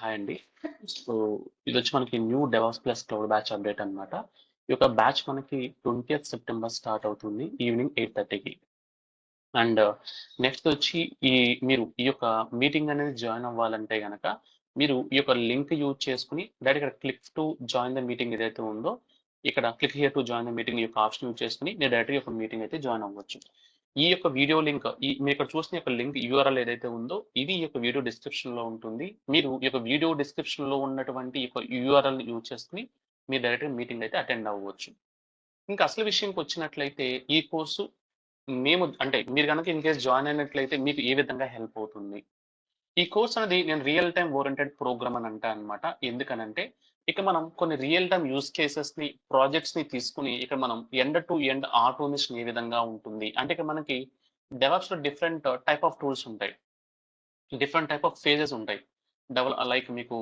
Hi అండి. So, ఇదొచ్చి మనకి new DevOps plus cloud batch update అన్నమాట. ఈ యొక్క బ్యాచ్ మనకి 20th సెప్టెంబర్ స్టార్ట్ అవుతుంది ఈవినింగ్ 8:30కి. అండ్ నెక్స్ట్ వచ్చి మీరు ఈ యొక్క మీటింగ్ అనేది జాయిన్ అవ్వాలంటే గనక, మీరు ఈ యొక్క లింక్ యూజ్ చేసుకొని డైరెక్ట్ ఇక్కడ click to join the meeting ఏదైతే ఉందో, ఇక్కడ click here to join the meeting ఈ యొక్క ఆప్షన్ యూజ్ చేసుకొని మీరు డైరెక్ట్‌గా ఈ యొక్క మీటింగ్ అయితే జాయిన్ అవ్వచ్చు. ఈ యొక్క వీడియో లింక్ మీరు ఇక్కడ చూసిన యొక్క లింక్ యూఆర్ఎల్ ఏదైతే ఉందో, ఇది ఈ యొక్క వీడియో డిస్క్రిప్షన్‌లో ఉంటుంది. మీరు ఈ యొక్క వీడియో డిస్క్రిప్షన్‌లో ఉన్నటువంటి ఈ యొక్క యూఆర్ఎల్‌ని యూజ్ చేసుకొని మీరు డైరెక్ట్‌గా మీటింగ్ అయితే అటెండ్ అవ్వచ్చు. ఇంకా అసలు విషయంకొచ్చినట్లయితే ఈ కోర్సు అంటే మీరు గనక ఇన్ కేస్ జాయిన్ అయినట్లయితే మీకు ఏ విధంగా హెల్ప్ అవుతుంది? ఈ కోర్స్ అనేది నేను రియల్ టైమ్ ఓరియెంటెడ్ ప్రోగ్రామ్ అని అంటా అన్నమాట. ఎందుకనంటే ఇక మనం కొన్ని రియల్ టైమ్ యూజ్ కేసెస్‌ని, ప్రాజెక్ట్స్‌ని తీసుకొని ఇక మనం ఎండ్ టు ఎండ్ ఆటోమేషన్ ఏ విధంగా ఉంటుంది? అంటే ఇక మనకి డెవాప్స్‌లో డిఫరెంట్ టైప్ ఆఫ్ టూల్స్ ఉంటాయి. డిఫరెంట్ టైప్ ఆఫ్ ఫేజెస్ ఉంటాయి. లైక్ మీకు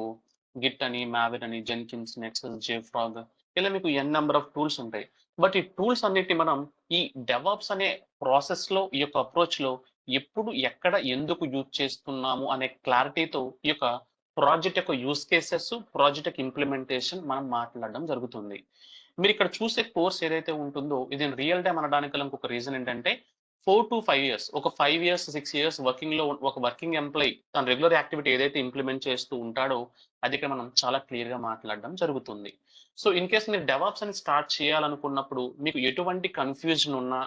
గిట్ అని, మావిర్ అని, జెన్కిన్స్, నెక్సస్, జేఫ్రాగ్ ఇలా మీకు నంబర్ ఆఫ్ టూల్స్ ఉంటాయి. బట్ ఈ టూల్స్ అన్నిటిని మనం ఈ డెవాప్స్ అనే ప్రాసెస్‌లో ఈ యొక్క అప్రోచ్‌లో ఎప్పుడు, ఎక్కడ, ఎందుకు యూజ్ చేస్తున్నాము అనే క్లారిటీతో ఈ యొక్క ప్రాజెక్ట్ యొక్క యూజ్ కేసెస్, ప్రాజెక్ట్ యొక్క ఇంప్లిమెంటేషన్ మనం మాట్లాడడం జరుగుతుంది. మీరిక్కడ చూసే కోర్స్ ఏదైతే ఉంటుందో ఇది రియల్ టైమ్ అనడానికి గల ఇంకొక రీజన్ ఏంటంటే 4-5 ఇయర్స్ ఒక 5 ఇయర్స్, 6 ఇయర్స్ వర్కింగ్‌లో ఒక వర్కింగ్ ఎంప్లాయీ తన రెగ్యులర్ యాక్టివిటీ ఏదైతే ఇంప్లిమెంట్ చేస్తూ ఉంటాడో, అది ఇక్కడ మనం చాలా క్లియర్‌గా మాట్లాడడం జరుగుతుంది. సో, ఇన్ కేస్ మీరు డెవాప్స్ అని స్టార్ట్ చేయాలనుకున్నప్పుడు మీకు ఎటువంటి కన్‌ఫ్యూజన్ ఉన్నా,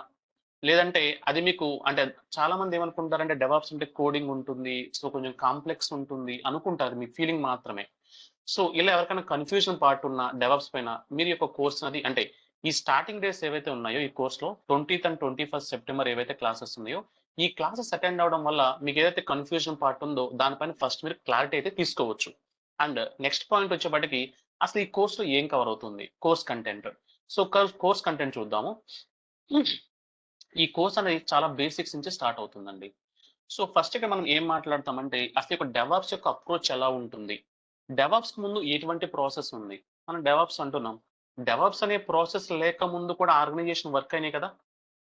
లేదంటే అది మీకు అంటే చాలామంది ఏమనుకుంటారంటే డెవాప్స్ అంటే కోడింగ్ ఉంటుంది. సో, కొంచెం కాంప్లెక్స్ ఉంటుంది అనుకుంటారు. మీ ఫీలింగ్ మాత్రమే. సో, ఇలా ఎవరికైనా కన్‌ఫ్యూజన్ పార్ట్ ఉన్న డెవాప్స్ పైన మీరు యొక్క కోర్స్ అది అంటే ఈ స్టార్టింగ్ డేస్ ఏవైతే ఉన్నాయో ఈ కోర్స్‌లో 20th అండ్ 21st సెప్టెంబర్ ఏవైతే క్లాసెస్ ఉన్నాయో, ఈ క్లాసెస్ అటెండ్ అవ్వడం వల్ల మీకేదైతే కన్‌ఫ్యూజన్ పార్ట్ ఉందో దానిపైన ఫస్ట్ మీరు క్లారిటీ అయితే తీసుకోవచ్చు. అండ్ నెక్స్ట్ పాయింట్ వచ్చేప్పటికి అసలు ఈ కోర్స్‌లో ఏం కవర్ అవుతుంది? Course content. So, course content చూద్దాము. ఈ కోర్స్ అనేది చాలా బేసిక్స్ నుంచి స్టార్ట్ అవుతుందండి. సో, ఫస్ట్ ఇక్కడ మనం ఏం మాట్లాడతామంటే, అసలు ఒక డెవాప్స్ యొక్క అప్రోచ్ ఎలా ఉంటుంది? డెవాప్స్‌కి ముందు ఎటువంటి ప్రాసెస్ ఉంది? మనం డెవాప్స్ అంటున్నాం. డెవాప్స్ అనే ప్రాసెస్ లేకముందు కూడా ఆర్గనైజేషన్ వర్క్ అయినాయి కదా!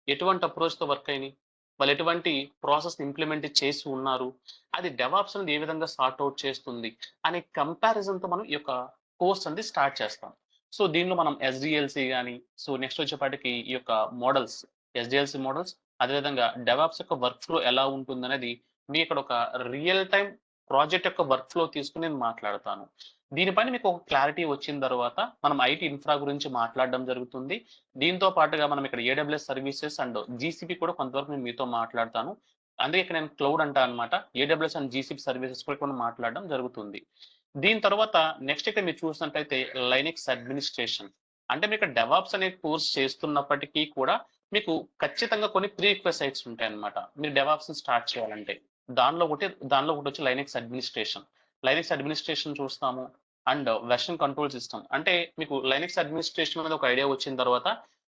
ఎటువంటి అప్రోచ్‌తో వర్క్ అయినాయి? వాళ్ళు ఎటువంటి ప్రాసెస్‌ని ఇంప్లిమెంట్ చేసి ఉన్నారు? అది డెవాప్స్ అనేది ఏ విధంగా సార్ట్ ఔట్ చేస్తుంది? అనే కంపారిజన్‌తో మనం ఈ యొక్క కోర్స్ అనేది స్టార్ట్ చేస్తాం. సో, దీనిలో మనం ఎస్‌డిఎల్‌సి గాని, సో నెక్స్ట్ వచ్చేపాటికి ఈ యొక్క మోడల్స్, ఎస్‌డిఎల్‌సి మోడల్స్ అదేవిధంగా డెవాప్స్ యొక్క వర్క్ ఫ్లో ఎలా ఉంటుందనేది మీ ఇక్కడ ఒక రియల్ టైమ్ ప్రాజెక్ట్ యొక్క వర్క్ ఫ్లో తీసుకొని నేను మాట్లాడతాను. దీనిపైన మీకు ఒక క్లారిటీ వచ్చిన తర్వాత మనం ఐటీ ఇన్ఫ్రా గురించి మాట్లాడడం జరుగుతుంది. దీంతో పాటుగా మనం ఇక్కడ ఏడబ్ల్యూఎస్ సర్వీసెస్ అండ్ జీసీపీ కూడా కొంతవరకు నేను మీతో మాట్లాడతాను. అందుకే ఇక్కడ నేను క్లౌడ్ అంటా అన్నమాట. ఏడబ్ల్యూఎస్ అండ్ జీసీపీ సర్వీసెస్ కూడా మనం మాట్లాడడం జరుగుతుంది. దీని తర్వాత నెక్స్ట్ ఇక్కడ మీరు చూసినట్లయితే లైనక్స్ అడ్మినిస్ట్రేషన్. అంటే మీకు డెవాప్స్ అనే కోర్స్ చేస్తున్నప్పటికీ కూడా మీకు ఖచ్చితంగా కొన్ని ప్రీ రిక్విజైట్స్ ఉంటాయన్నమాట. మీరు డెవాప్స్‌ని స్టార్ట్ చేయాలంటే. దానిలో ఒకటొచ్చి లైనక్స్ అడ్మినిస్ట్రేషన్. లైనక్స్ అడ్మినిస్ట్రేషన్ చూస్తాము. And version control system. అంటే మీకు లైనక్స్ అడ్మినిస్ట్రేషన్ మీద ఒక ఐడియా వచ్చిన తర్వాత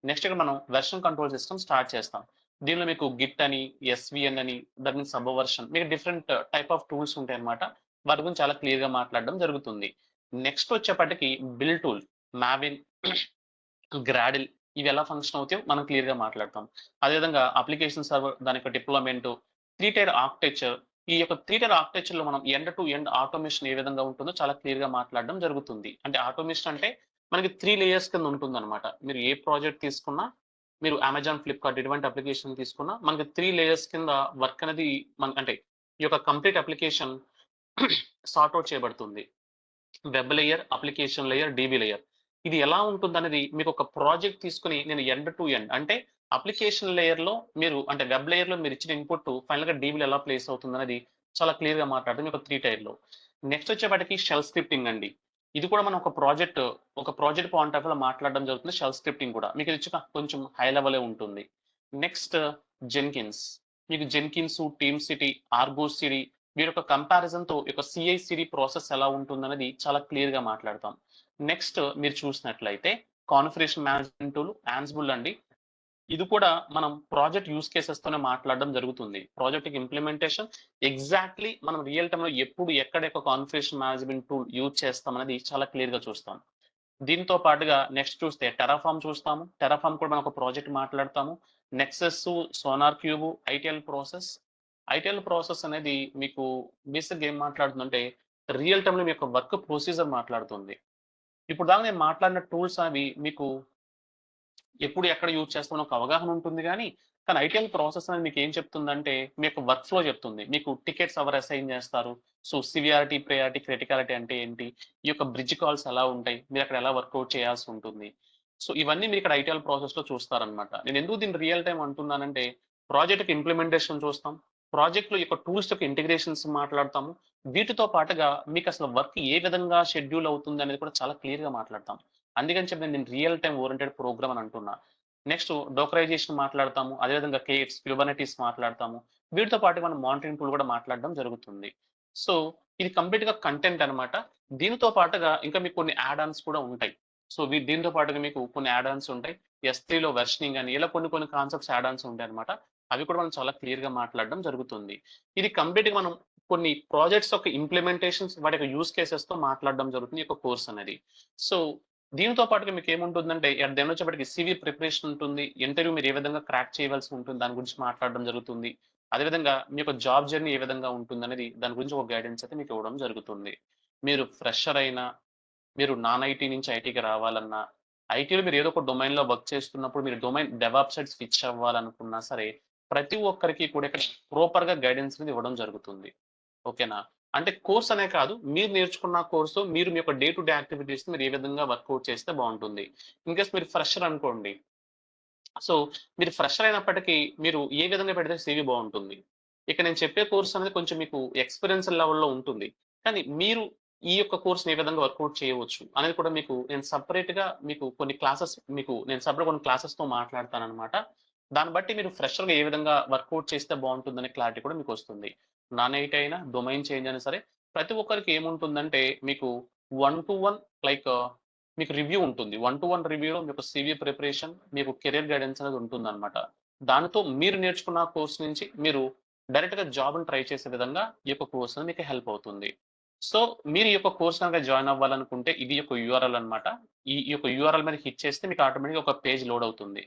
నెక్స్ట్ ఇక్కడ మనం వెర్షన్ కంట్రోల్ సిస్టమ్ స్టార్ట్ చేస్తాం. దీనిలో మీకు గిట్ అని, ఎస్‌విఎన్ అని, దట్ మీన్స్ సబ్వర్షన్ మీకు డిఫరెంట్ టైప్ ఆఫ్ టూల్స్ ఉంటాయన్నమాట. వాటి గురించి చాలా క్లియర్‌గా మాట్లాడడం జరుగుతుంది. నెక్స్ట్ వచ్చేప్పటికి బిల్డ్ టూల్, మావిన్, గ్రాడిల్ ఇవి ఎలా ఫంక్షన్ అవుతాయో మనం క్లియర్‌గా మాట్లాడతాం. అదేవిధంగా అప్లికేషన్ సర్వర్ దాని యొక్క డిప్లాయ్‌మెంట్, 3 టైర్ ఆర్కిటెక్చర్ ఈ యొక్క 3 టైర్ ఆర్కిటెక్చర్‌లో మనం ఎండ్ టు ఎండ్ ఆటోమేషన్ ఏ విధంగా ఉంటుందో చాలా క్లియర్‌గా మాట్లాడడం జరుగుతుంది. అంటే ఆటోమేషన్ అంటే మనకి 3 లేయర్స్ కింద ఉంటుందన్నమాట. మీరు ఏ ప్రాజెక్ట్ తీసుకున్నా, మీరు అమెజాన్, ఫ్లిప్‌కార్ట్ ఎటువంటి అప్లికేషన్ తీసుకున్నా మనకి 3 లేయర్స్ కింద వర్క్ అనేది అంటే ఈ యొక్క కంప్లీట్ అప్లికేషన్ సార్ట్ ఔట్ చేయబడుతుంది. Web layer, application layer, DB layer. ఇది ఎలా ఉంటుందనేది మీకొక ప్రాజెక్ట్ తీసుకొని నేను ఎండ్ టు ఎండ్ అంటే అప్లికేషన్ లేయర్‌లో మీరు అంటే వెబ్ లేయర్‌లో మీరిచ్చిన ఇన్‌పుట్ ఫైనల్‌గా డీబీలో ఎలా ప్లేస్ అవుతుందనేది చాలా క్లియర్‌గా మాట్లాడడం ఒక 3 టైర్‌లో. నెక్స్ట్ వచ్చేపాటికి షెల్ స్క్రిప్టింగ్ అండి. ఇది కూడా మనం ఒక ప్రాజెక్ట్ పాయింట్ ఆఫ్ వ్యూలో మాట్లాడడం జరుగుతుంది. షెల్ స్క్రిప్టింగ్ కూడా. మీకు ఇది కొంచెం హై లెవెలే ఉంటుంది. Next Jenkins. మీకు Jenkins, team city, Argo city వీటి యొక్క కంపారిజన్‌తో ఈ యొక్క సీఐ/సీడీ ప్రాసెస్ ఎలా ఉంటుందనేది చాలా క్లియర్‌గా మాట్లాడతాం. నెక్స్ట్ మీరు చూసినట్లయితే కాన్ఫిగరేషన్ మేనేజ్‌మెంట్ టూల్ యాన్సిబుల్ అండి. ఇది కూడా మనం ప్రాజెక్ట్ యూజ్ కేసెస్‌తోనే మాట్లాడడం జరుగుతుంది. ప్రాజెక్ట్‌కి ఇంప్లిమెంటేషన్ ఎగ్జాక్ట్‌లీ మనం రియల్ టైమ్‌లో ఎప్పుడు ఎక్కడ యొక్క కాన్ఫిగరేషన్ మేనేజ్‌మెంట్ టూల్ యూజ్ చేస్తాం అనేది చాలా క్లియర్‌గా చూస్తాం. దీనితో పాటుగా నెక్స్ట్ చూస్తే టెరాఫార్మ్ చూస్తాము. టెరాఫార్మ్ కూడా మనం ఒక ప్రాజెక్ట్ మాట్లాడతాము. Nexus, sonar cube, ITL process. ITL process అనేది మీకు బేసిక్‌గా ఏం మాట్లాడుతుందంటే రియల్ టైమ్‌లో మీ యొక్క వర్క్ ప్రొసీజర్ మాట్లాడుతుంది. ఇప్పుడు దాకా నేను మాట్లాడిన టూల్స్ అవి మీకు ఎప్పుడు ఎక్కడ యూజ్ చేస్తామని ఒక అవగాహన ఉంటుంది గానీ, కానీ ఐటీఎల్ ప్రాసెస్ అనేది మీకేం చెప్తుందంటే, మీ యొక్క వర్క్ ఫ్లో చెప్తుంది. మీకు టికెట్స్ ఎవరు అసైన్ చేస్తారు? సో, సివియారిటీ, ప్రయారిటీ, క్రిటికాలిటీ అంటే ఏంటి? ఈ యొక్క బ్రిడ్జ్ కాల్స్ ఎలా ఉంటాయి? మీరక్కడ ఎలా వర్కౌట్ చేయాల్సి ఉంటుంది? సో, ఇవన్నీ మీరిక్కడ ఐటీఎల్ ప్రాసెస్‌లో చూస్తారనమాట. నేనెందుకు దీన్ని రియల్ టైమ్ అంటున్నానంటే, ప్రాజెక్ట్‌కి ఇంప్లిమెంటేషన్ చూస్తాం. ప్రాజెక్ట్‌లో యొక్క టూల్స్ యొక్క ఇంటిగ్రేషన్స్ మాట్లాడతాము. వీటితో పాటుగా మీకసలు వర్క్ ఏ విధంగా షెడ్యూల్ అవుతుందనేది కూడా చాలా క్లియర్‌గా మాట్లాడతాం. అందుకని చెప్పి నేను రియల్ టైమ్ ఓరియెంటెడ్ ప్రోగ్రామ్ అని అంటున్నా. నెక్స్ట్ డోకరైజేషన్ మాట్లాడతాము. అదేవిధంగా కేవ్స్, క్యుబర్నెటీస్ మాట్లాడతాము. వీటితో పాటు మనం మానిటరింగ్ టూల్ కూడా మాట్లాడడం జరుగుతుంది. సో, ఇది కంప్లీట్‌గా కంటెంట్ అన్నమాట. దీనితో పాటుగా ఇంకా మీకు కొన్ని యాడ్ ఆన్స్ కూడా ఉంటాయి. సో, దీనితో పాటుగా మీకు కొన్ని యాడ్ ఆన్స్ ఉంటాయి. ఎస్3లో వెర్షనింగ్ అని ఇలా కొన్ని కొన్ని కాన్సెప్ట్స్ యాడ్ ఆన్స్ ఉంటాయన్నమాట. అవి కూడా మనం చాలా క్లియర్‌గా మాట్లాడడం జరుగుతుంది. ఇది కంప్లీట్‌గా మనం కొన్ని ప్రాజెక్ట్స్ యొక్క ఇంప్లిమెంటేషన్స్ వాటి యొక్క యూజ్ కేసెస్‌తో మాట్లాడడం జరుగుతుంది ఈ యొక్క కోర్స్ అనేది. సో, దీనితో పాటుగా మీకేముంటుందంటే అట్ ది ఎండ్ వచ్చేప్పటికి సీవీ ప్రిపరేషన్ ఉంటుంది. ఇంటర్వ్యూ మీరు ఏ విధంగా క్రాక్ చేయవలసి ఉంటుంది దాని గురించి మాట్లాడడం జరుగుతుంది. అదేవిధంగా మీ యొక్క జాబ్ జర్నీ ఏ విధంగా ఉంటుందనేది దాని గురించి ఒక గైడెన్స్ అయితే మీకు ఇవ్వడం జరుగుతుంది. మీరు ఫ్రెషర్ అయినా, మీరు నాన్ ఐటీ నుంచి ఐటీకి రావాలన్నా, ఐటీలో మీరు ఏదో ఒక డొమైన్‌లో వర్క్ చేస్తున్నప్పుడు మీరు డొమైన్ డెవాప్స్ సైడ్ స్విచ్ అవ్వాలనుకున్నా సరే, ప్రతి ఒక్కరికి కూడా ఇక్కడ ప్రాపర్‌గా గైడెన్స్ అనేది ఇవ్వడం జరుగుతుంది. ఓకేనా? అంటే కోర్స్ అనే కాదు. మీరు నేర్చుకున్న కోర్సు మీరు మీ యొక్క డే టు డే యాక్టివిటీస్‌ని మీరు ఏ విధంగా వర్కౌట్ చేస్తే బావుంటుంది. ఇన్‌కేస్ మీరు ఫ్రెషర్ అనుకోండి. సో, మీరు ఫ్రెషర్ అయినప్పటికీ మీరు ఏ విధంగా పెడితే సీవీ బావుంటుంది. ఇక నేను చెప్పే కోర్స్ అనేది కొంచెం మీకు ఎక్స్‌పీరియన్స్ లెవెల్‌లో ఉంటుంది. కానీ మీరు ఈ యొక్క కోర్స్‌ని ఏ విధంగా వర్కౌట్ చేయవచ్చు అనేది కూడా మీకు నేను సెపరేట్‌గా మీకు కొన్ని క్లాసెస్ మీకు నేను సెపరేట్‌గా కొన్ని క్లాసెస్‌తో మాట్లాడతాననమాట. దాన్ని బట్టి మీరు ఫ్రెషర్‌గా ఏ విధంగా వర్కౌట్ చేస్తే బావుంటుందనే క్లారిటీ కూడా మీకొస్తుంది. నాన్ ఐటీ అయినా, డొమైన్ చేంజ్ అయినా సరే, ప్రతి ఒక్కరికి ఏముంటుందంటే మీకు వన్ టు వన్ లైక్ మీకు రివ్యూ ఉంటుంది. వన్ టు వన్ రివ్యూలో మీకు సీవీ ప్రిపరేషన్, మీకు కెరియర్ గైడెన్స్ అనేది ఉంటుందన్నమాట. దానితో మీరు నేర్చుకున్న కోర్స్ నుంచి మీరు డైరెక్ట్‌గా జాబ్‌ని ట్రై చేసే విధంగా ఈ యొక్క కోర్స్ అనేది మీకు హెల్ప్ అవుతుంది. సో, మీరు ఈ యొక్క కోర్స్ గనక జాయిన్ అవ్వాలనుకుంటే ఇది యొక్క యూఆర్ఎల్ అన్నమాట. ఈ యొక్క యూఆర్ఎల్ మీద హిట్ చేస్తే మీకు ఆటోమేటిక్‌గా ఒక పేజ్ లోడ్ అవుతుంది.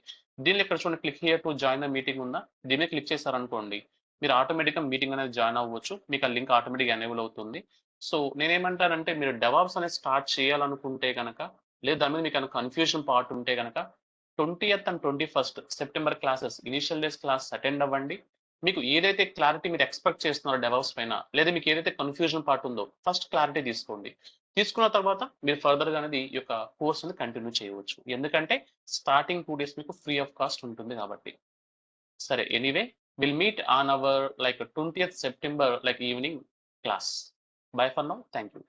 దీనిలో ఇక్కడ చూడండి click here to join the meeting ఉందా? దీని మీద క్లిక్ చేశారనుకోండి, మీరు ఆటోమేటిక్‌గా మీటింగ్ అనేది జాయిన్ అవ్వచ్చు. మీకు ఆ లింక్ ఆటోమేటిక్‌గా ఎనేబుల్ అవుతుంది. సో, నేనేమంటానంటే మీరు డెవాప్స్ అనేది స్టార్ట్ చేయాలనుకుంటే గనక, లేదా దాని మీద మీకేమైనా కన్‌ఫ్యూజన్ పార్ట్ ఉంటే గనక 20థ్ and 21st September classes initial days class attend అవ్వండి. మీకు ఏదైతే క్లారిటీ మీరు ఎక్స్‌పెక్ట్ చేస్తున్నారో డెవాప్స్ పైన, లేదా మీకు ఏదైతే కన్‌ఫ్యూజన్ పార్ట్ ఉందో ఫస్ట్ క్లారిటీ తీసుకోండి. తీసుకున్న తర్వాత మీరు ఫర్దర్‌గా అనేది ఈ యొక్క కోర్స్‌ని కంటిన్యూ చేయవచ్చు. ఎందుకంటే స్టార్టింగ్ 2 డేస్ మీకు ఫ్రీ ఆఫ్ కాస్ట్ ఉంటుంది కాబట్టి. సరే anyway will meet on our like 20థ్ September like evening class. Bye for now. Thank you.